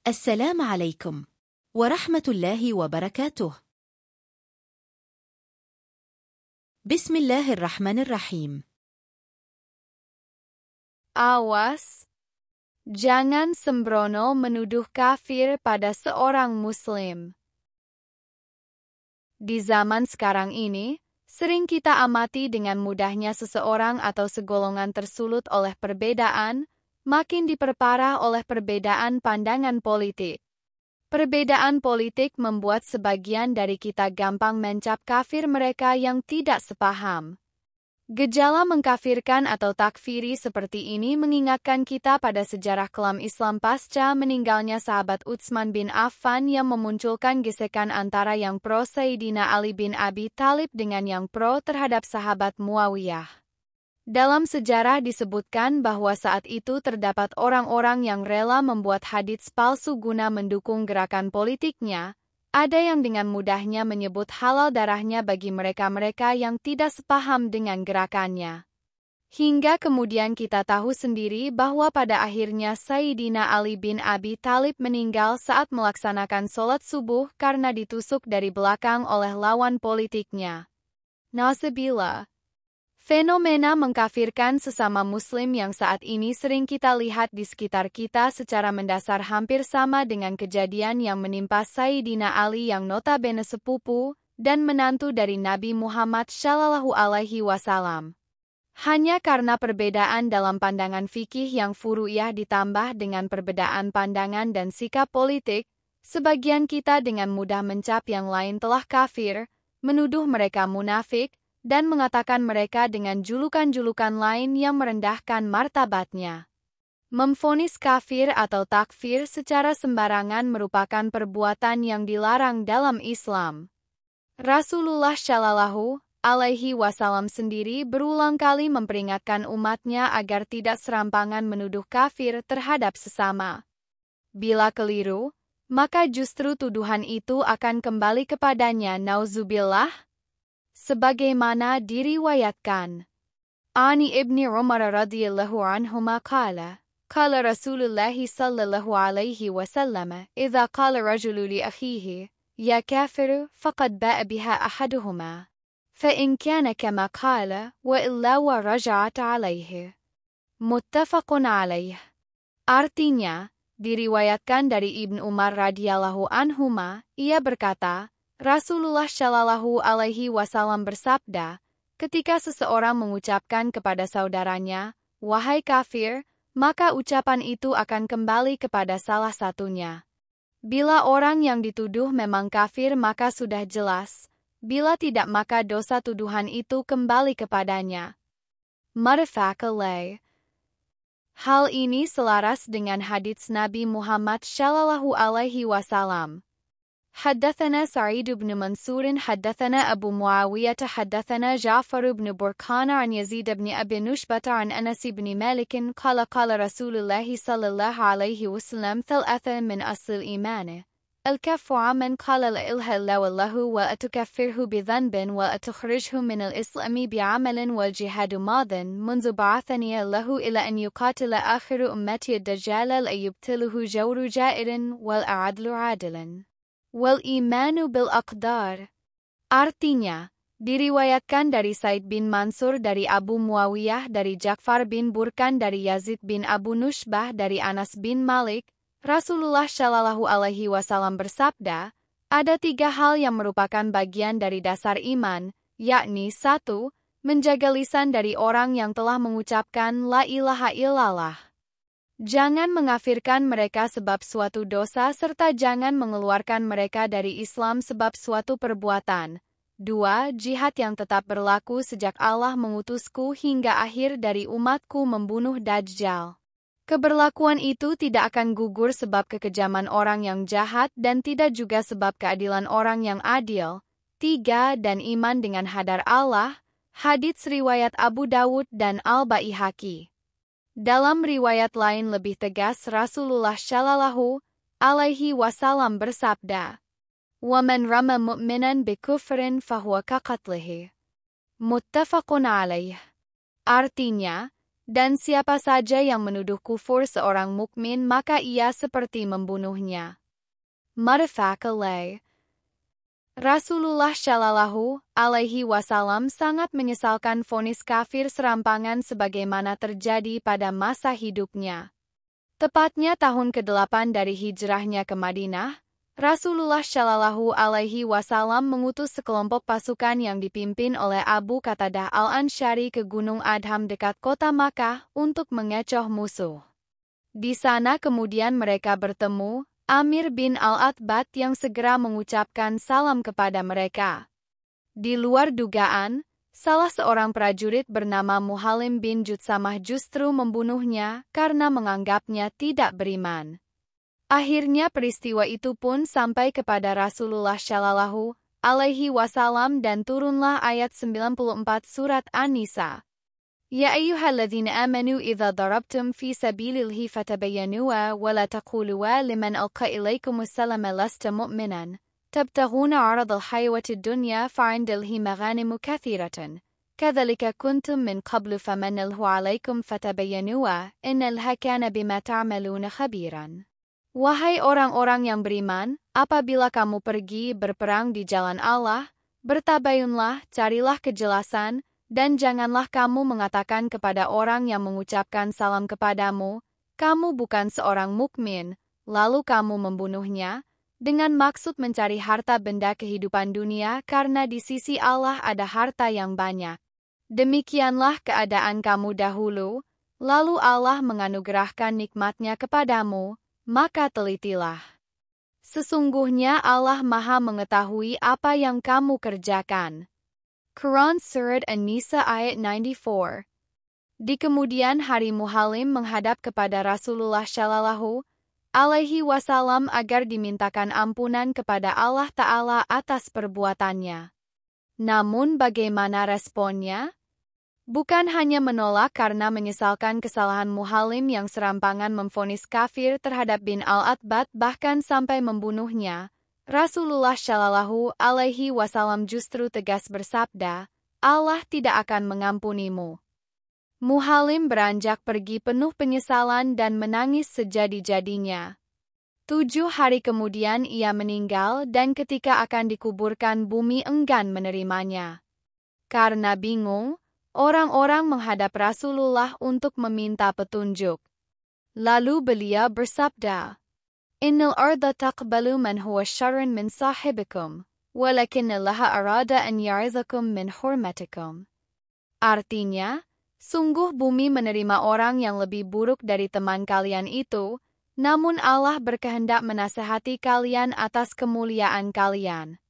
السلام عليكم ورحمة الله وبركاته. بسم الله الرحمن الرحيم. Awas, jangan sembrono menuduh kafir pada seorang muslim. Di zaman sekarang ini, sering kita amati dengan mudahnya seseorang atau segolongan tersulut oleh perbedaan, makin diperparah oleh perbedaan pandangan politik. Perbedaan politik membuat sebagian dari kita gampang mencap kafir mereka yang tidak sepaham. Gejala mengkafirkan atau takfiri seperti ini mengingatkan kita pada sejarah kelam Islam pasca meninggalnya sahabat Utsman bin Affan yang memunculkan gesekan antara yang pro Sayyidina Ali bin Abi Thalib dengan yang pro terhadap sahabat Muawiyah. Dalam sejarah disebutkan bahwa saat itu terdapat orang-orang yang rela membuat hadits palsu guna mendukung gerakan politiknya. Ada yang dengan mudahnya menyebut halal darahnya bagi mereka-mereka yang tidak sepaham dengan gerakannya. Hingga kemudian kita tahu sendiri bahwa pada akhirnya Sayyidina Ali bin Abi Thalib meninggal saat melaksanakan sholat subuh karena ditusuk dari belakang oleh lawan politiknya. Nauzubillah. Fenomena mengkafirkan sesama muslim yang saat ini sering kita lihat di sekitar kita secara mendasar hampir sama dengan kejadian yang menimpa Sayyidina Ali yang notabene sepupu dan menantu dari Nabi Muhammad SAW. Hanya karena perbedaan dalam pandangan fikih yang furu'iyah ditambah dengan perbedaan pandangan dan sikap politik, sebagian kita dengan mudah mencap yang lain telah kafir, menuduh mereka munafik, dan mengatakan mereka dengan julukan-julukan lain yang merendahkan martabatnya. Memvonis kafir atau takfir secara sembarangan merupakan perbuatan yang dilarang dalam Islam. Rasulullah Shallallahu Alaihi Wasallam sendiri berulang kali memperingatkan umatnya agar tidak serampangan menuduh kafir terhadap sesama. Bila keliru, maka justru tuduhan itu akan kembali kepadanya, nauzubillah. Sebagaimana diriwayatkan Ani ibni Umar radhiyallahu anhuma qala Rasulullah sallallahu alaihi wasallam idza qala rajulu li akhihi ya kafiru faqad ba'a biha ahaduhuma fa in kana kama qala wa illa wa raja'at alaihi. Muttafaqun alaih. Artinya, diriwayatkan dari Ibnu Umar radhiyallahu anhuma, ia berkata, Rasulullah Shallallahu Alaihi Wasallam bersabda, ketika seseorang mengucapkan kepada saudaranya, "Wahai kafir," maka ucapan itu akan kembali kepada salah satunya. Bila orang yang dituduh memang kafir maka sudah jelas, bila tidak maka dosa tuduhan itu kembali kepadanya. Muttafaq alaih. Hal ini selaras dengan hadits Nabi Muhammad Shallallahu Alaihi Wasallam. حدثنا سعيد بن منصور حدثنا أبو معاوية حدثنا جعفر بن برقان عن يزيد بن أبي نشبة عن أنس بن مالك قال قال رسول الله صلى الله عليه وسلم ثلاثة من أصل الإيمان الكف عمن قال لا إله إلا الله وأتكفره بذنب وأتخرجه من الإسلام بعمل والجهاد ماض منذ بعثني الله إلى أن يقاتل آخر أمتي الدجال لا يبتله جور جائر والعدل عادل wal imanu bil aqdar. Artinya, diriwayatkan dari Said bin Mansur dari Abu Muawiyah dari Ja'far bin Burkan dari Yazid bin Abu Nushbah dari Anas bin Malik, Rasulullah Shallallahu Alaihi Wasallam bersabda, ada 3 hal yang merupakan bagian dari dasar iman, yakni 1. Menjaga lisan dari orang yang telah mengucapkan la ilaha illallah. Jangan mengafirkan mereka sebab suatu dosa serta jangan mengeluarkan mereka dari Islam sebab suatu perbuatan. 2. Jihad yang tetap berlaku sejak Allah mengutusku hingga akhir dari umatku membunuh Dajjal. Keberlakuan itu tidak akan gugur sebab kekejaman orang yang jahat dan tidak juga sebab keadilan orang yang adil. 3. Dan iman dengan hadar Allah. Hadits riwayat Abu Dawud dan Al-Baihaqi. Dalam riwayat lain lebih tegas Rasulullah Shallallahu Alaihi Wasallam bersabda, وَمَنْ رَمَى مُؤْمِنًا بِكُفْرٍ فَهُوَ كَقَتْلِهِ. Muttafaqun alaih. Artinya, Dan siapa saja yang menuduh kufur seorang mukmin maka ia seperti membunuhnya. Muttafaq alaih. Rasulullah Shallallahu Alaihi Wasallam sangat menyesalkan vonis kafir serampangan sebagaimana terjadi pada masa hidupnya. Tepatnya tahun ke-8 dari hijrahnya ke Madinah, Rasulullah Shallallahu Alaihi Wasallam mengutus sekelompok pasukan yang dipimpin oleh Abu Qatadah al-Ansyari ke Gunung Adham dekat kota Makkah untuk mengecoh musuh. Di sana kemudian mereka bertemu Amir bin al-Atbat yang segera mengucapkan salam kepada mereka. Di luar dugaan, salah seorang prajurit bernama Muhalim bin Jutsamah justru membunuhnya karena menganggapnya tidak beriman. Akhirnya peristiwa itu pun sampai kepada Rasulullah Shallallahu Alaihi Wasallam dan turunlah ayat 94 surat An-Nisa. Ya ayyuhalladzina amanu idza darabtum fi sabilillahi fatabayyanuu wa la taqulu liman alqa ilaikumus salama lasta mu'minan. تبتغون عرض الحياة الدنيا فعندله مغانم كثيرة كذلك كنتم من قبل فمن الله عليكم فتبينوا إن الله كان بما تعملون خبيرا. Wahai orang-orang yang beriman, apabila kamu pergi berperang di jalan Allah, bertabayunlah, carilah kejelasan, dan janganlah kamu mengatakan kepada orang yang mengucapkan salam kepadamu, kamu bukan seorang mukmin, lalu kamu membunuhnya, dengan maksud mencari harta benda kehidupan dunia karena di sisi Allah ada harta yang banyak. Demikianlah keadaan kamu dahulu, lalu Allah menganugerahkan nikmatnya kepadamu, maka telitilah. Sesungguhnya Allah Maha mengetahui apa yang kamu kerjakan. Quran Surat An-Nisa ayat 94. Di kemudian hari Muhalim menghadap kepada Rasulullah Shallallahu Alaihi Wasallam agar dimintakan ampunan kepada Allah Ta'ala atas perbuatannya. Namun bagaimana responnya? Bukan hanya menolak karena menyesalkan kesalahan Muhalim yang serampangan memvonis kafir terhadap bin al-Atbat bahkan sampai membunuhnya, Rasulullah Shallallahu Alaihi Wasallam justru tegas bersabda, Allah tidak akan mengampunimu. Muhalim beranjak pergi penuh penyesalan dan menangis sejadi-jadinya. 7 hari kemudian ia meninggal dan ketika akan dikuburkan bumi enggan menerimanya. Karena bingung, orang-orang menghadap Rasulullah untuk meminta petunjuk. Lalu beliau bersabda, Innal arda taqbalu man huwa syarrun min sahibikum, walakinna laha arada an yarizakum min hurmatikum. Artinya, sungguh bumi menerima orang yang lebih buruk dari teman kalian itu, namun Allah berkehendak menasehati kalian atas kemuliaan kalian.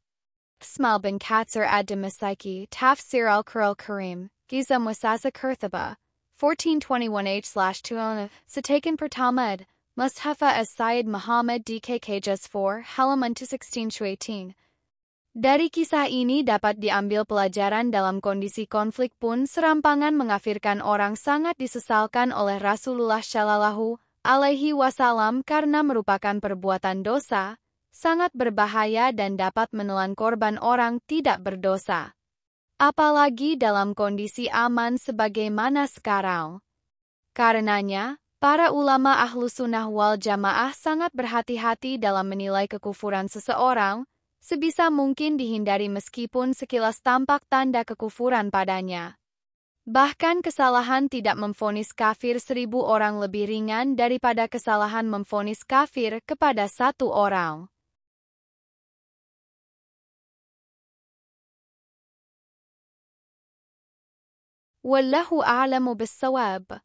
Ismail bin Katsir ad-Damasyki, Tafsir al-Qur'an Karim, Giza Musasa Kurthaba, 1421H/2, Setakan Pertamad, Mustafa as-Sayyid Muhammad DKK Juz 4, halaman 216-18. Dari kisah ini dapat diambil pelajaran dalam kondisi konflik pun serampangan mengafirkan orang sangat disesalkan oleh Rasulullah Shallallahu Alaihi Wasallam karena merupakan perbuatan dosa, sangat berbahaya dan dapat menelan korban orang tidak berdosa. Apalagi dalam kondisi aman sebagaimana sekarang. Karenanya, para ulama Ahlus Sunnah wal Jamaah sangat berhati-hati dalam menilai kekufuran seseorang, sebisa mungkin dihindari meskipun sekilas tampak tanda kekufuran padanya. Bahkan kesalahan tidak memvonis kafir 1000 orang lebih ringan daripada kesalahan memvonis kafir kepada 1 orang. Wallahu a'lamu bis-shawab.